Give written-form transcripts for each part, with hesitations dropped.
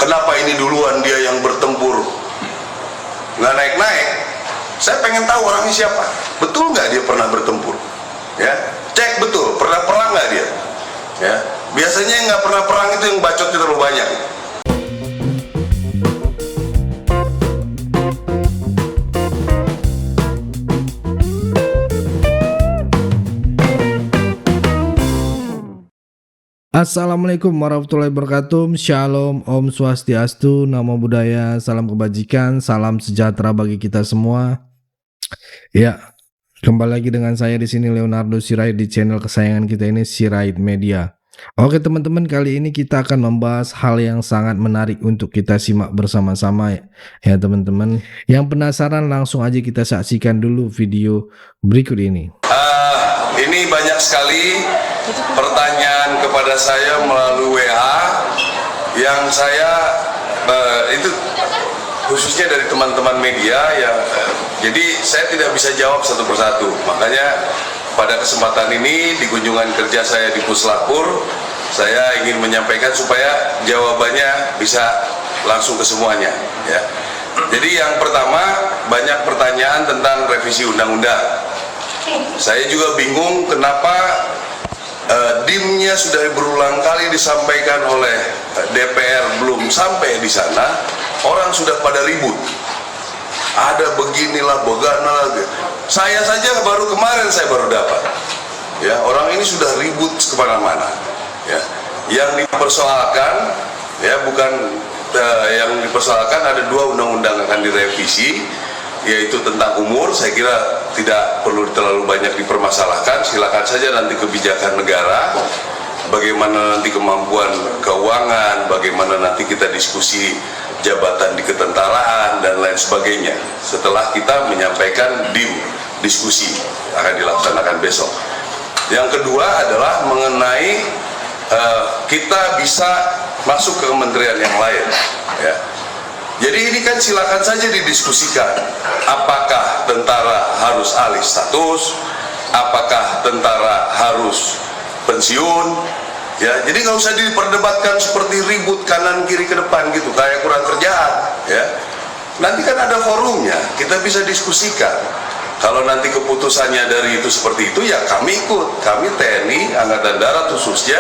kenapa ini duluan dia yang bertempur, nggak naik-naik. Saya pengen tahu orangnya siapa. Betul nggak dia pernah bertempur? Ya, cek betul. Pernah perang nggak dia? Ya, biasanya yang nggak pernah perang itu yang bacotnya terlalu banyak. Assalamualaikum warahmatullahi wabarakatuh. Shalom, Om Swastiastu, Namo Buddhaya, salam kebajikan, salam sejahtera bagi kita semua. Ya, kembali lagi dengan saya di sini Leonardo Sirait di channel kesayangan kita ini, Sirait Media. Oke teman-teman, kali ini kita akan membahas hal yang sangat menarik untuk kita simak bersama-sama ya teman-teman. Yang penasaran langsung aja kita saksikan dulu video berikut ini. Ini banyak sekali pertanyaan kepada saya melalui WA yang saya itu khususnya dari teman-teman media ya. Jadi saya tidak bisa jawab satu persatu. Makanya pada kesempatan ini di kunjungan kerja saya di Puslapur, saya ingin menyampaikan supaya jawabannya bisa langsung ke semuanya ya. Jadi yang pertama, banyak pertanyaan tentang revisi undang-undang. Saya juga bingung kenapa DIM-nya sudah berulang kali disampaikan oleh DPR belum sampai di sana, orang sudah pada ribut. Ada beginilah, begana. Saya saja baru kemarin saya baru dapat. Ya, orang ini sudah ribut kemana-mana. Ya, yang dipersoalkan, ya bukan yang dipersoalkan ada dua undang-undang akan direvisi, yaitu tentang umur. Saya kira tidak perlu terlalu banyak dipermasalahkan. Silakan saja nanti kebijakan negara, bagaimana nanti kemampuan keuangan, bagaimana nanti kita diskusi jabatan di ketentaraan dan lain sebagainya. Setelah kita menyampaikan diskusi akan dilaksanakan besok. Yang kedua adalah mengenai kita bisa masuk ke kementerian yang lain. Ya. Jadi ini kan silakan saja didiskusikan. Apakah tentara harus alih status? Apakah tentara harus pensiun? Ya, jadi nggak usah diperdebatkan seperti ribut kanan kiri ke depan gitu, kayak kurang kerjaan. Ya, nanti kan ada forumnya, kita bisa diskusikan. Kalau nanti keputusannya dari itu seperti itu, ya kami ikut. Kami TNI Angkatan Darat khususnya,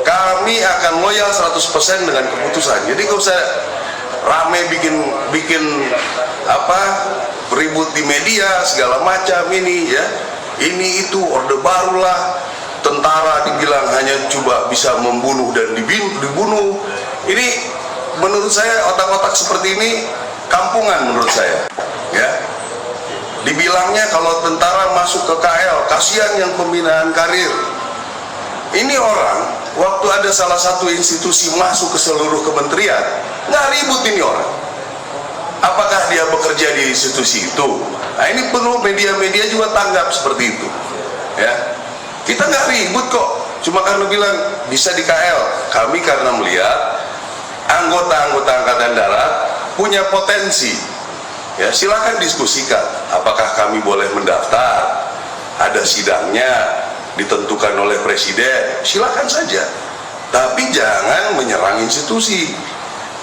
kami akan loyal 100% dengan keputusan. Jadi nggak usah rame bikin ribut di media segala macam ini ya. Ini itu orde barulah, tentara dibilang hanya coba bisa membunuh dan dibunuh. Ini menurut saya otak-otak seperti ini kampungan menurut saya. Ya. Dibilangnya kalau tentara masuk ke KL, kasihan yang pembinaan karir. Ini orang waktu ada salah satu institusi masuk ke seluruh kementerian, nggak ribut ini orang. Apakah dia bekerja di institusi itu? Nah ini perlu media-media juga tanggap seperti itu. Ya, kita nggak ribut kok. Cuma karena bilang bisa di KL. Kami karena melihat anggota-anggota Angkatan Darat punya potensi. Ya silakan diskusikan. Apakah kami boleh mendaftar? Ada sidangnya ditentukan oleh presiden. Silakan saja. Tapi jangan menyerang institusi.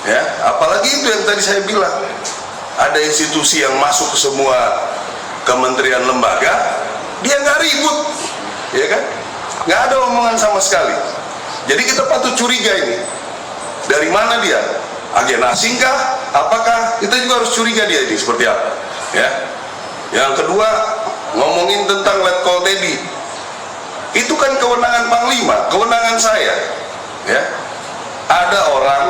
Ya, apalagi itu yang tadi saya bilang, ada institusi yang masuk ke semua kementerian lembaga, dia nggak ribut, ya kan? Nggak ada omongan sama sekali. Jadi kita patut curiga ini, dari mana dia? Agen asing kah? Apakah? Kita juga harus curiga dia ini seperti apa? Ya. Yang kedua, ngomongin tentang Letkol Teddy, itu kan kewenangan Panglima, kewenangan saya, ya. Ada orang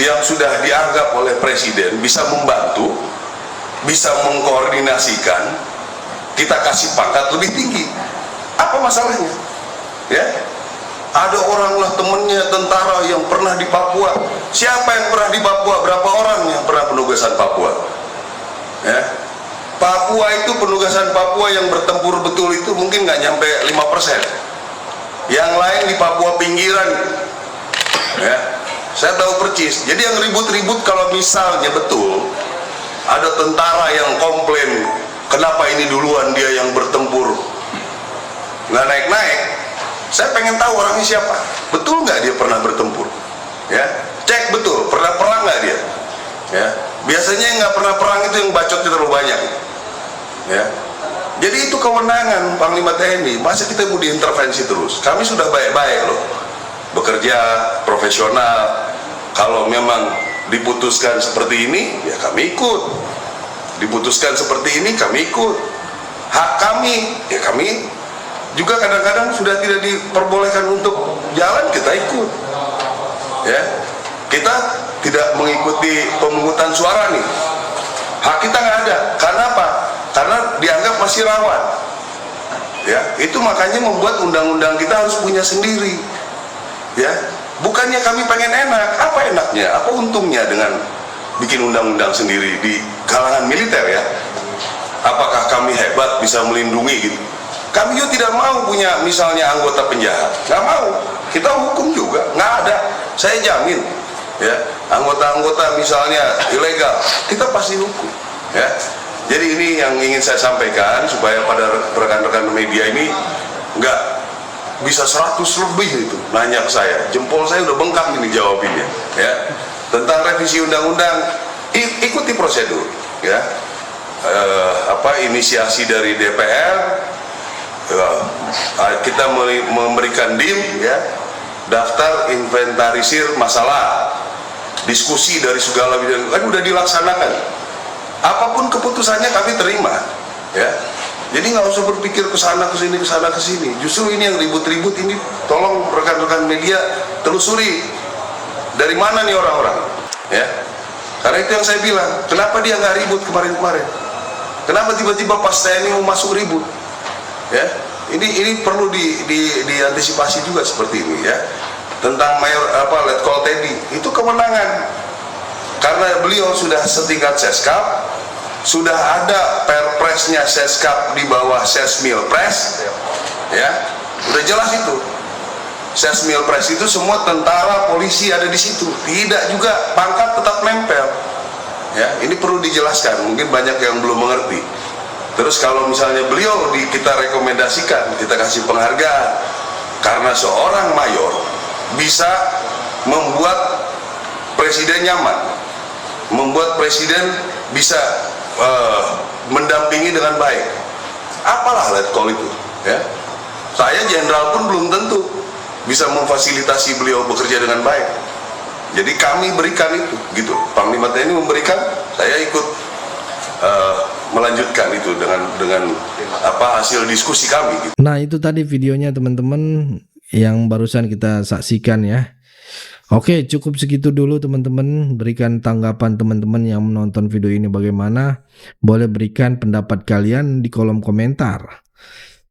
yang sudah dianggap oleh presiden bisa membantu, bisa mengkoordinasikan, kita kasih pangkat lebih tinggi. Apa masalahnya? Ya, ada orang lah temennya tentara yang pernah di Papua. Siapa yang pernah di Papua? Berapa orang yang pernah penugasan Papua? Ya, Papua itu penugasan Papua yang bertempur betul itu mungkin nggak nyampe 5%. Yang lain di Papua pinggiran. Ya, saya tahu percis. Jadi yang ribut-ribut kalau misalnya betul ada tentara yang komplain, kenapa ini duluan dia yang bertempur, nggak naik-naik. Saya pengen tahu orangnya siapa. Betul nggak dia pernah bertempur? Ya, cek betul. Pernah pernah perang nggak dia? Ya, biasanya yang nggak pernah perang itu yang bacotnya terlalu banyak. Ya, jadi itu kewenangan Panglima TNI. Masa kita mau diintervensi terus? Kami sudah baik-baik loh, bekerja profesional. Kalau memang diputuskan seperti ini, ya kami ikut. Diputuskan seperti ini, kami ikut. Hak kami, ya kami juga kadang-kadang sudah tidak diperbolehkan untuk jalan, kita ikut. Ya, kita tidak mengikuti pemungutan suara nih, hak kita nggak ada. Karena apa? Karena dianggap masih rawan. Ya, itu makanya membuat undang-undang kita harus punya sendiri. Ya, bukannya kami pengen enak. Apa enaknya? Apa untungnya dengan bikin undang-undang sendiri di kalangan militer ya? Apakah kami hebat bisa melindungi gitu? Kami juga tidak mau punya misalnya anggota penjahat, nggak mau. Kita hukum juga, nggak ada. Saya jamin, ya, anggota-anggota misalnya ilegal, kita pasti hukum. Ya, jadi ini yang ingin saya sampaikan supaya pada rekan-rekan media ini nggak bisa 100 lebih itu nanya ke saya. Jempol saya udah bengkak ini jawabinnya. Ya, tentang revisi undang-undang, ikuti prosedur. Ya, inisiasi dari DPR. Kita memberikan DIM, ya, daftar inventarisir masalah, diskusi dari segala bidang, kan udah dilaksanakan. Apapun keputusannya kami terima, ya. Jadi nggak usah berpikir kesana kesini kesana kesini. Justru ini yang ribut-ribut ini, tolong rekan-rekan media telusuri dari mana nih orang-orang, ya. Karena itu yang saya bilang, kenapa dia nggak ribut kemarin-kemarin? Kenapa tiba-tiba pas TNI mau masuk ribut? Ya, ini perlu diantisipasi juga seperti ini ya. Tentang Letkol Teddy, itu kemenangan karena beliau sudah setingkat Seskap, sudah ada perpresnya Seskap di bawah Sesmilpres, ya, udah jelas itu. Sesmilpres itu semua tentara, polisi ada di situ, tidak juga pangkat tetap nempel. Ya, ini perlu dijelaskan, mungkin banyak yang belum mengerti. Terus kalau misalnya beliau kita rekomendasikan, kita kasih penghargaan karena seorang mayor bisa membuat presiden nyaman, membuat presiden bisa mendampingi dengan baik. Apalah Letkol itu, ya. Saya jenderal pun belum tentu bisa memfasilitasi beliau bekerja dengan baik. Jadi kami berikan itu, gitu. Panglima TNI memberikan, saya ikut melanjutkan itu dengan hasil diskusi kami. Gitu. Nah itu tadi videonya teman-teman yang barusan kita saksikan ya. Oke, cukup segitu dulu teman-teman. Berikan tanggapan teman-teman yang menonton video ini bagaimana. Boleh berikan pendapat kalian di kolom komentar.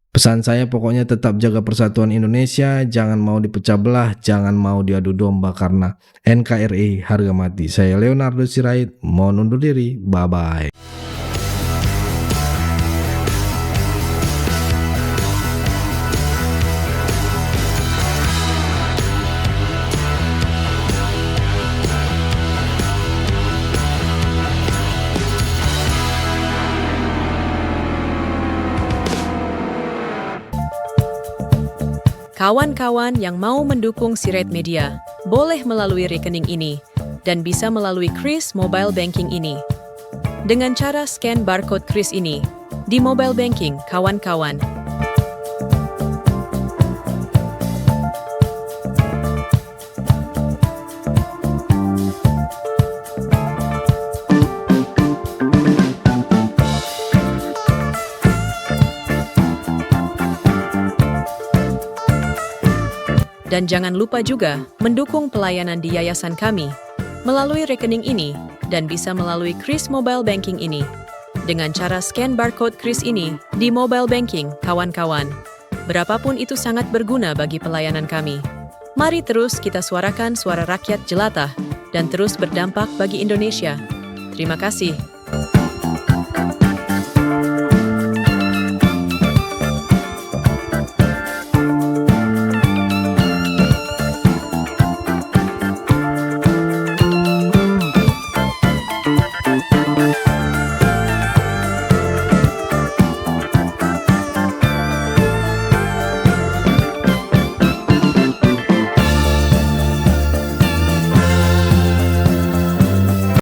Pesan saya pokoknya tetap jaga persatuan Indonesia, jangan mau dipecah belah, jangan mau diadu domba karena NKRI harga mati. Saya Leonardo Sirait, mohon undur diri, bye-bye. Kawan-kawan yang mau mendukung Sirait Media, boleh melalui rekening ini dan bisa melalui Kris Mobile Banking ini. Dengan cara scan barcode Kris ini di mobile banking, kawan-kawan. Dan jangan lupa juga mendukung pelayanan di yayasan kami melalui rekening ini dan bisa melalui Kris Mobile Banking ini dengan cara scan barcode Kris ini di mobile banking, kawan-kawan. Berapapun itu sangat berguna bagi pelayanan kami. Mari terus kita suarakan suara rakyat jelata dan terus berdampak bagi Indonesia. Terima kasih.